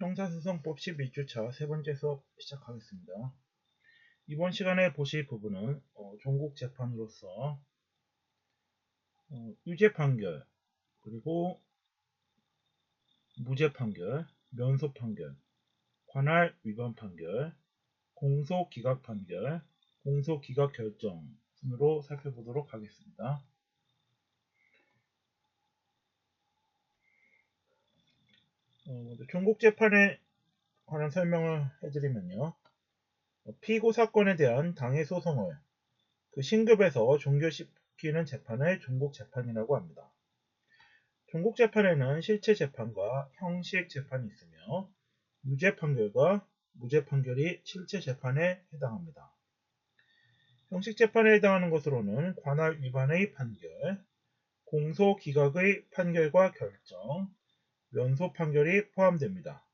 형사소송법 11주차 세 번째 수업 시작하겠습니다. 이번 시간에 보실 부분은 종국재판으로서 유죄 판결, 그리고 무죄 판결, 면소 판결, 관할 위반 판결, 공소 기각 판결, 공소 기각 결정 순으로 살펴보도록 하겠습니다. 먼저 종국재판에 관한 설명을 해드리면요. 피고 사건에 대한 당해 소송을 그 신급에서 종결시키는 재판을 종국재판이라고 합니다. 종국재판에는 실체 재판과 형식 재판이 있으며 유죄 판결과 무죄 판결이 실체 재판에 해당합니다. 형식 재판에 해당하는 것으로는 관할 위반의 판결, 공소 기각의 판결과 결정, 면소 판결이 포함됩니다.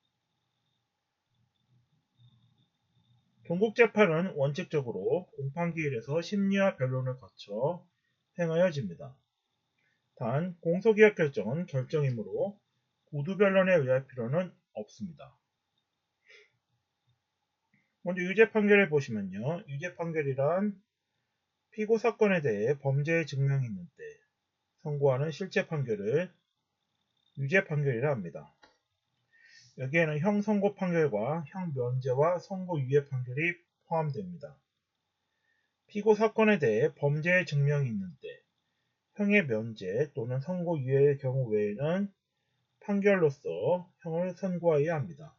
종국재판은 원칙적으로 공판기일에서 심리와 변론을 거쳐 행하여집니다. 단 공소기각 결정은 결정이므로 구두변론에 의할 필요는 없습니다. 먼저 유죄 판결을 보시면요. 유죄 판결이란 피고 사건에 대해 범죄의 증명이 있는 때 선고하는 실제 판결을 유죄 판결이라 합니다. 여기에는 형 선고 판결과 형 면제와 선고 유예 판결이 포함됩니다. 피고 사건에 대해 범죄의 증명이 있는 때 형의 면제 또는 선고 유예의 경우 외에는 판결로서 형을 선고해야 합니다.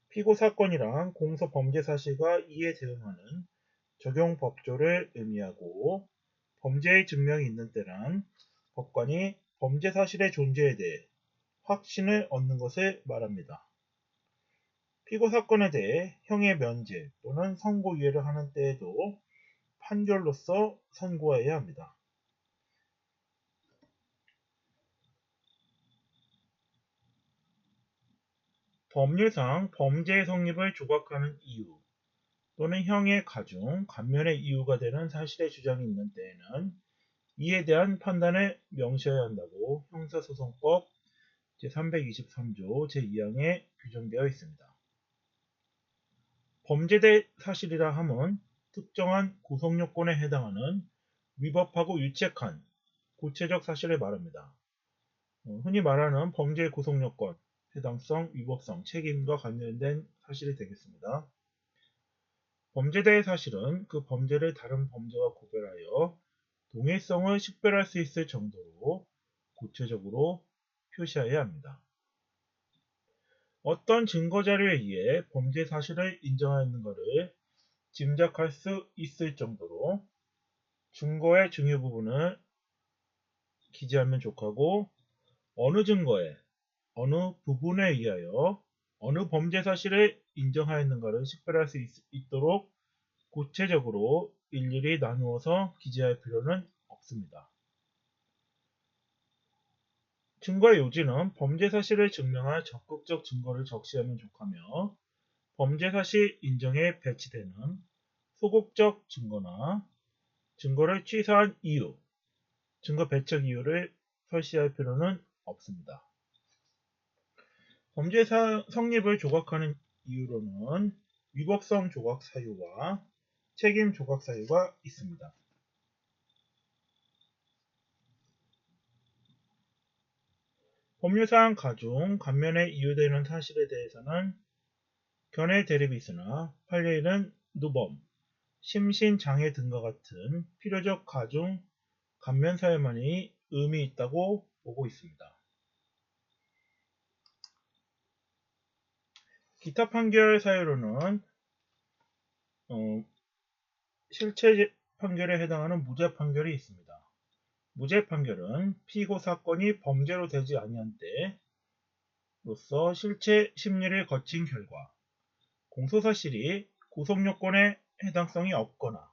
피고 사건이란 공소 범죄 사실과 이에 대응하는 적용 법조를 의미하고 범죄의 증명이 있는 때란 법관이 범죄 사실의 존재에 대해 확신을 얻는 것을 말합니다. 피고 사건에 대해 형의 면제 또는 선고유예를 하는 때에도 판결로서 선고해야 합니다. 법률상 범죄의 성립을 조각하는 이유 또는 형의 가중, 감면의 이유가 되는 사실의 주장이 있는 때에는 이에 대한 판단을 명시해야 한다고 형사소송법 제323조 제2항에 규정되어 있습니다. 범죄된 사실이라 함은 특정한 구성요건에 해당하는 위법하고 유책한 구체적 사실을 말합니다. 흔히 말하는 범죄의 구성요건, 해당성, 위법성, 책임과 관련된 사실이 되겠습니다. 범죄된 사실은 그 범죄를 다른 범죄와 구별하여 동일성을 식별할 수 있을 정도로 구체적으로 표시해야 합니다. 어떤 증거자료에 의해 범죄 사실을 인정하였는가를 짐작할 수 있을 정도로 증거의 중요 부분을 기재하면 좋고, 어느 증거에 어느 부분에 의하여 어느 범죄 사실을 인정하였는가를 식별할 수 있도록 구체적으로 일일이 나누어서 기재할 필요는 없습니다. 증거의 요지는 범죄 사실을 증명할 적극적 증거를 적시하면 좋으며 범죄 사실 인정에 배치되는 소극적 증거나 증거를 취사한 이유, 증거 배척 이유를 설시할 필요는 없습니다. 범죄 성립을 조각하는 이유로는 위법성 조각 사유와 책임 조각 사유가 있습니다. 법률상 가중, 감면에 이유되는 사실에 대해서는 견해 대립이 있으나 판례에는 누범, 심신장애 등과 같은 필요적 가중, 감면 사유만이 의미 있다고 보고 있습니다. 기타 판결 사유로는 실체 판결에 해당하는 무죄 판결이 있습니다. 무죄 판결은 피고 사건이 범죄로 되지 아니한 때로서 실체 심리를 거친 결과 공소사실이 구속요건에 해당성이 없거나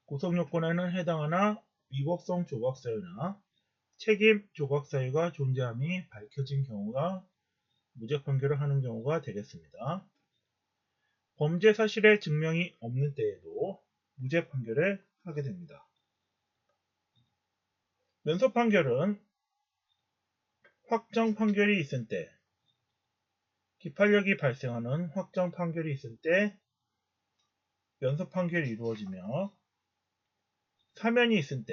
구속요건에는 해당하나 위법성 조각사유나 책임 조각사유가 존재함이 밝혀진 경우가 무죄 판결을 하는 경우가 되겠습니다. 범죄 사실의 증명이 없는 때에도 무죄 판결을 하게 됩니다. 면소 판결은 확정 판결이 있을 때 기판력이 발생하는 확정 판결이 있을 때 연속 판결이 이루어지며 사면이 있을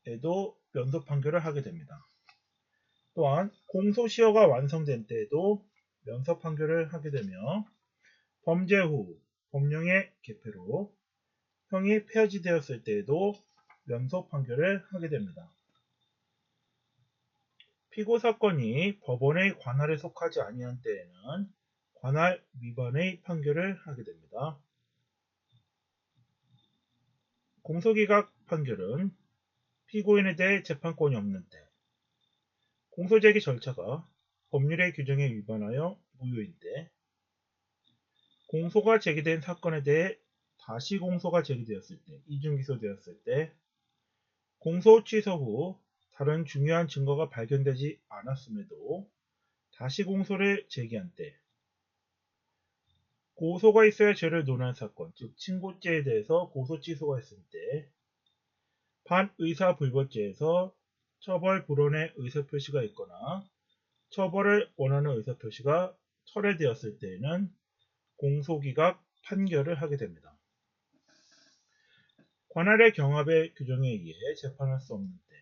때에도 연속 판결을 하게 됩니다. 또한 공소시효가 완성된 때에도 연속 판결을 하게 되며 범죄 후 법령의 개폐로 형이 폐지되었을 때에도 연속 판결을 하게 됩니다. 피고 사건이 법원의 관할에 속하지 아니한 때에는 관할 위반의 판결을 하게 됩니다. 공소기각 판결은 피고인에 대해 재판권이 없는 때, 공소제기 절차가 법률의 규정에 위반하여 무효인 때, 공소가 제기된 사건에 대해 다시 공소가 제기되었을 때, 이중기소되었을 때, 공소 취소 후 다른 중요한 증거가 발견되지 않았음에도 다시 공소를 제기한 때, 고소가 있어야 죄를 논한 사건, 즉 친고죄에 대해서 고소 취소가 있을 때, 반의사불벌죄에서 처벌 불원의 의사표시가 있거나 처벌을 원하는 의사표시가 철회되었을 때에는 공소기각 판결을 하게 됩니다. 관할의 경합의 규정에 의해 재판할 수 없는 때,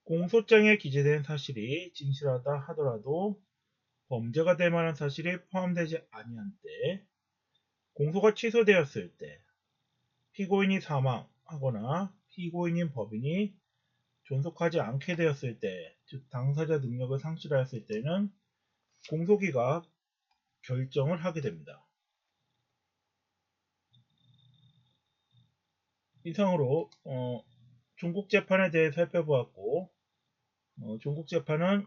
공소장에 기재된 사실이 진실하다 하더라도 범죄가 될 만한 사실이 포함되지 아니한 때, 공소가 취소되었을 때, 피고인이 사망하거나 피고인인 법인이 존속하지 않게 되었을 때, 즉 당사자 능력을 상실하였을 때는 공소기각 결정을 하게 됩니다. 이상으로 종국재판에 대해 살펴보았고, 종국재판은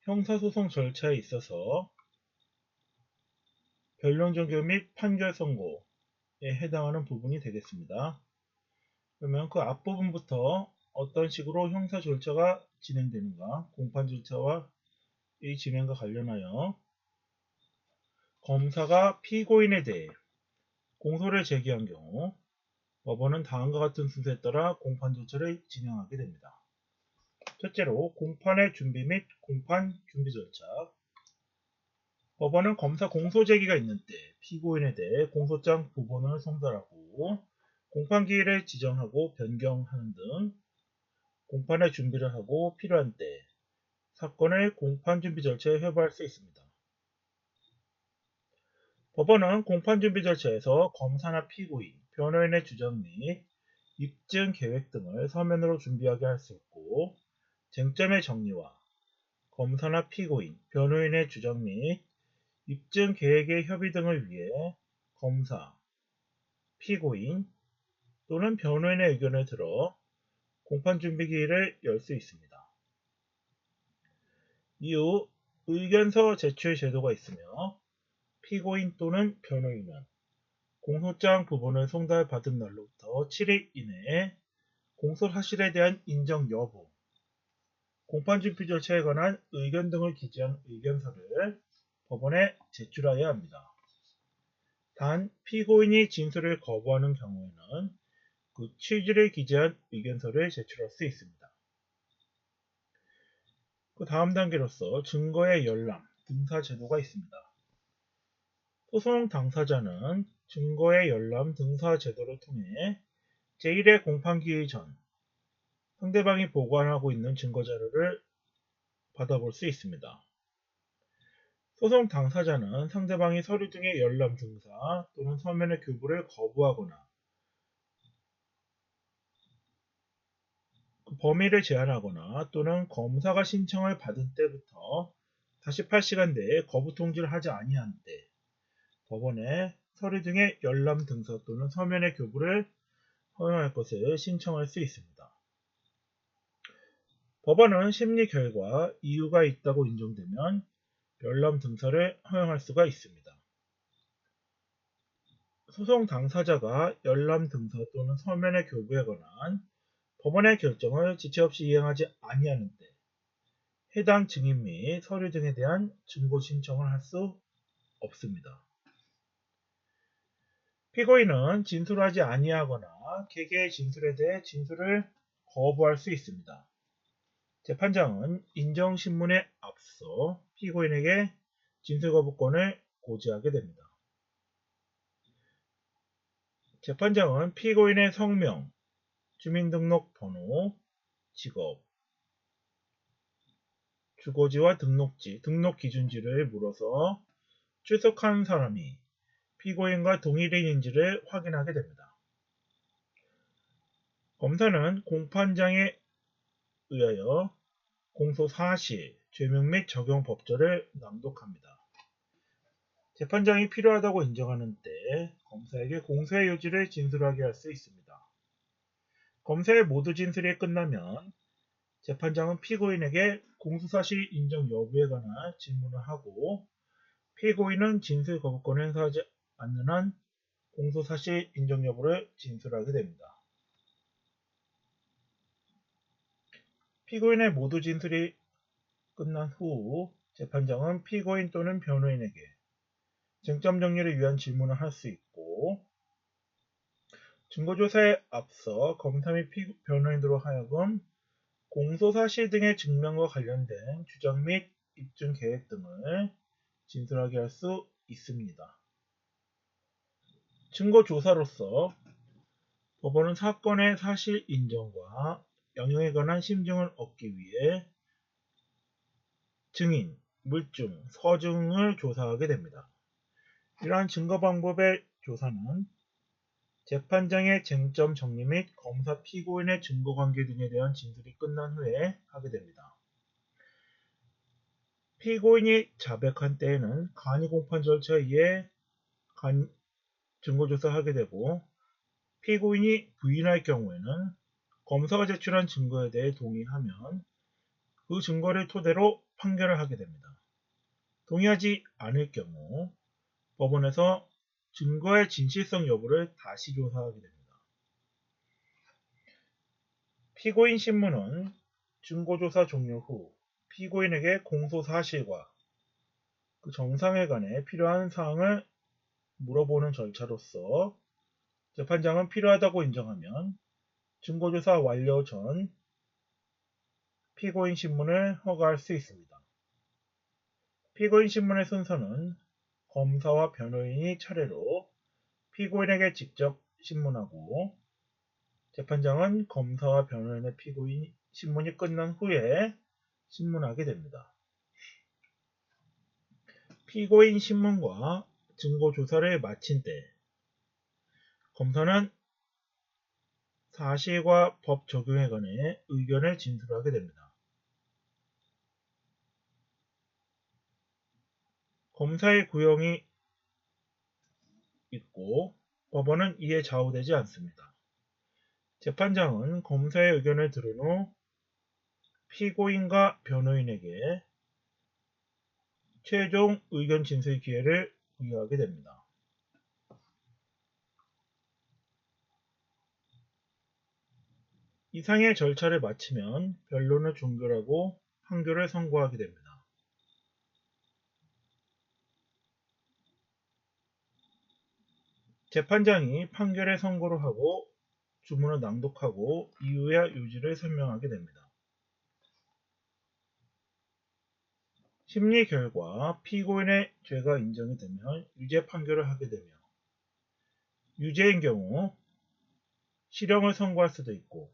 형사소송 절차에 있어서 변론 종결 및 판결 선고에 해당하는 부분이 되겠습니다. 그러면 그 앞부분부터 어떤 식으로 형사 절차가 진행되는가, 공판 절차와 이 진행과 관련하여 검사가 피고인에 대해 공소를 제기한 경우 법원은 다음과 같은 순서에 따라 공판 절차를 진행하게 됩니다. 첫째로 공판의 준비 및 공판 준비 절차. 법원은 검사 공소 제기가 있는 때 피고인에 대해 공소장 부본을 송달하고 공판 기일을 지정하고 변경하는 등 공판의 준비를 하고 필요한 때 사건을 공판 준비 절차에 회부할 수 있습니다. 법원은 공판 준비 절차에서 검사나 피고인, 변호인의 주장 및 입증 계획 등을 서면으로 준비하게 할 수 있고 쟁점의 정리와 검사나 피고인, 변호인의 주장 및 입증 계획의 협의 등을 위해 검사, 피고인 또는 변호인의 의견을 들어 공판 준비 기일을 열 수 있습니다. 이후 의견서 제출 제도가 있으며 피고인 또는 변호인은 공소장 부본을 송달받은 날로부터 7일 이내에 공소 사실에 대한 인정 여부, 공판 준비 절차에 관한 의견 등을 기재한 의견서를 법원에 제출하여야 합니다. 단 피고인이 진술을 거부하는 경우에는 그 취지를 기재한 의견서를 제출할 수 있습니다. 그 다음 단계로서 증거의 열람, 등사 제도가 있습니다. 소송 당사자는 증거의 열람, 등사 제도를 통해 제1의 공판기일 전 상대방이 보관하고 있는 증거자료를 받아볼 수 있습니다. 소송 당사자는 상대방이 서류 등의 열람 등사 또는 서면의 교부를 거부하거나 그 범위를 제한하거나 또는 검사가 신청을 받은 때부터 48시간 내에 거부 통지를 하지 아니한 때 법원에 서류 등의 열람 등사 또는 서면의 교부를 허용할 것을 신청할 수 있습니다. 법원은 심리 결과 이유가 있다고 인정되면 열람 등사를 허용할 수가 있습니다. 소송 당사자가 열람 등사 또는 서면의 교부에 관한 법원의 결정을 지체 없이 이행하지 아니하는 때 해당 증인 및 서류 등에 대한 증거 신청을 할 수 없습니다. 피고인은 진술하지 아니하거나 개개의 진술에 대해 진술을 거부할 수 있습니다. 재판장은 인정신문에 앞서 피고인에게 진술거부권을 고지하게 됩니다. 재판장은 피고인의 성명, 주민등록번호, 직업, 주거지와 등록지, 등록기준지를 물어서 출석한 사람이 피고인과 동일인인지를 확인하게 됩니다. 검사는 공판장에 의하여 공소 사실, 죄명 및 적용 법조를 낭독합니다. 재판장이 필요하다고 인정하는 때 검사에게 공소의 요지를 진술하게 할 수 있습니다. 검사의 모두 진술이 끝나면 재판장은 피고인에게 공소사실 인정 여부에 관한 질문을 하고 피고인은 진술 거부권을 행사하지 않는 한 공소사실 인정 여부를 진술하게 됩니다. 피고인의 모두 진술이 끝난 후 재판장은 피고인 또는 변호인에게 쟁점 정리를 위한 질문을 할 수 있고 증거조사에 앞서 검사 및 변호인으로 하여금 공소사실 등의 증명과 관련된 주장 및 입증 계획 등을 진술하게 할 수 있습니다. 증거조사로서 법원은 사건의 사실 인정과 양형에 관한 심증을 얻기 위해 증인, 물증, 서증을 조사하게 됩니다. 이러한 증거 방법의 조사는 재판장의 쟁점 정리 및 검사 피고인의 증거관계 등에 대한 진술이 끝난 후에 하게 됩니다. 피고인이 자백한 때에는 간이 공판 절차에 의해 증거조사하게 되고 피고인이 부인할 경우에는 검사가 제출한 증거에 대해 동의하면 그 증거를 토대로 판결을 하게 됩니다. 동의하지 않을 경우 법원에서 증거의 진실성 여부를 다시 조사하게 됩니다. 피고인 신문은 증거조사 종료 후 피고인에게 공소사실과 그 정상에 관해 필요한 사항을 물어보는 절차로서 재판장은 필요하다고 인정하면 증거조사 완료 전 피고인 신문을 허가할 수 있습니다. 피고인 신문의 순서는 검사와 변호인이 차례로 피고인에게 직접 신문하고 재판장은 검사와 변호인의 피고인 신문이 끝난 후에 신문하게 됩니다. 피고인 신문과 증거조사를 마친 때 검사는 사실과 법 적용에 관해 의견을 진술하게 됩니다. 검사의 구형이 있고 법원은 이에 좌우되지 않습니다. 재판장은 검사의 의견을 들은 후 피고인과 변호인에게 최종 의견 진술 기회를 부여하게 됩니다. 이상의 절차를 마치면 변론을 종결하고 판결을 선고하게 됩니다. 재판장이 판결의 선고를 하고 주문을 낭독하고 이유야 요지를 설명하게 됩니다. 심리 결과 피고인의 죄가 인정이 되면 유죄 판결을 하게 되며 유죄인 경우 실형을 선고할 수도 있고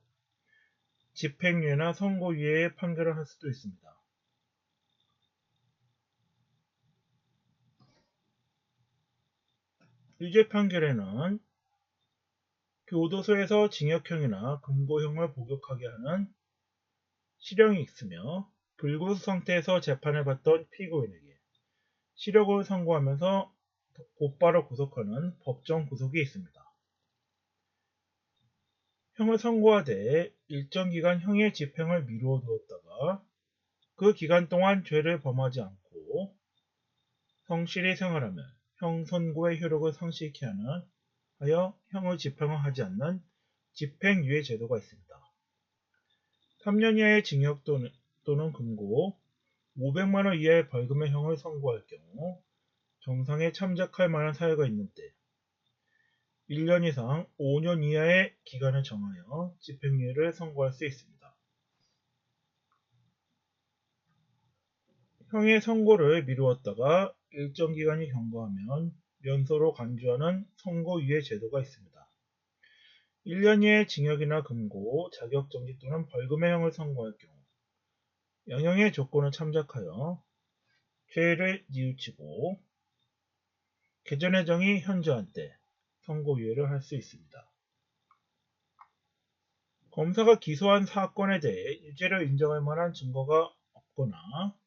집행유예나 선고유예의 판결을 할 수도 있습니다. 유죄 판결에는 교도소에서 징역형이나 금고형을 복역하게 하는 실형이 있으며 불구속 상태에서 재판을 받던 피고인에게 실형을 선고하면서 곧바로 구속하는 법정 구속이 있습니다. 형을 선고하되 일정 기간 형의 집행을 미루어 두었다가 그 기간 동안 죄를 범하지 않고 성실히 생활하면 형 선고의 효력을 상실케 하여 형의 집행을 하지 않는 집행유예 제도가 있습니다. 3년 이하의 징역 또는 금고, 500만 원 이하의 벌금의 형을 선고할 경우 정상에 참작할 만한 사유가 있는 때 1년 이상 5년 이하의 기간을 정하여 집행유예를 선고할 수 있습니다. 형의 선고를 미루었다가 일정 기간이 경과하면 면소로 간주하는 선고유예 제도가 있습니다. 1년 이하의 징역이나 금고, 자격정지 또는 벌금의 형을 선고할 경우 양형의 조건을 참작하여 죄를 뉘우치고 개전의 정이 현저한 때 선고유예를 할 수 있습니다. 검사가 기소한 사건에 대해 유죄를 인정할 만한 증거가 없거나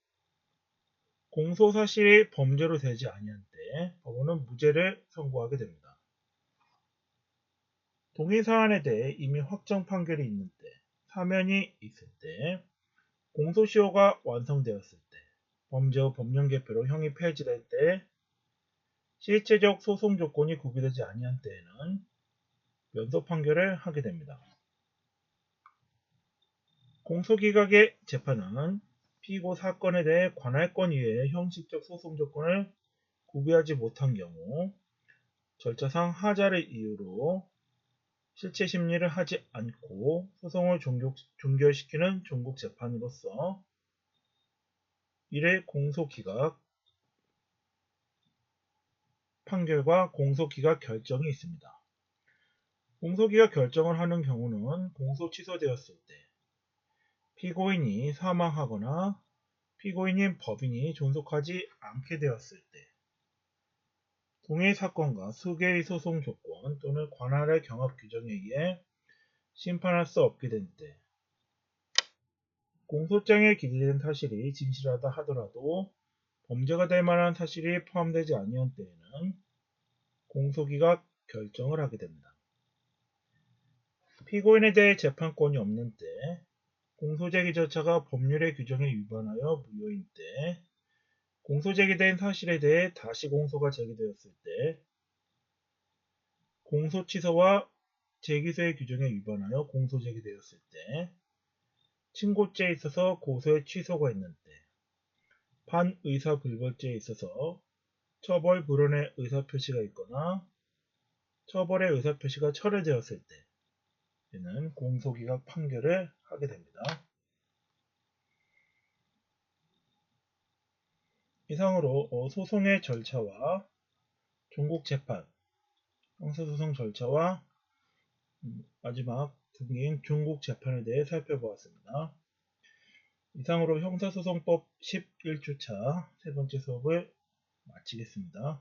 공소사실이 범죄로 되지 아니한 때 법원은 무죄를 선고하게 됩니다. 동의 사안에 대해 이미 확정 판결이 있는 때, 사면이 있을 때, 공소시효가 완성되었을 때, 범죄 후 법령 개표로 형이 폐지될 때, 실체적 소송 조건이 구비되지 아니한 때에는 면소 판결을 하게 됩니다. 공소기각의 재판은 피고 사건에 대해 관할권 이외의 형식적 소송 조건을 구비하지 못한 경우 절차상 하자를 이유로 실체 심리를 하지 않고 소송을 종결시키는 종국재판으로서 이를 공소기각 판결과 공소기각 결정이 있습니다. 공소기각 결정을 하는 경우는 공소 취소되었을 때, 피고인이 사망하거나 피고인인 법인이 존속하지 않게 되었을 때, 동일 사건과 수개의 소송 조건 또는 관할의 경합 규정에 의해 심판할 수 없게 된 때, 공소장에 기재된 사실이 진실하다 하더라도 범죄가 될 만한 사실이 포함되지 아니한 때에는 공소기각 결정을 하게 됩니다. 피고인에 대해 재판권이 없는 때, 공소제기 절차가 법률의 규정에 위반하여 무효인 때, 공소제기된 사실에 대해 다시 공소가 제기되었을 때, 공소취소와 재기소의 규정에 위반하여 공소제기되었을 때, 친고죄에 있어서 고소의 취소가 있는 때, 반의사불벌죄에 있어서 처벌 불원의 의사표시가 있거나 처벌의 의사표시가 철회되었을 때에는 공소기각 판결을 하게 됩니다. 이상으로 소송의 절차와 종국재판, 형사소송 절차와 마지막 등기인 종국재판에 대해 살펴보았습니다. 이상으로 형사소송법 11주차 세 번째 수업을 마치겠습니다.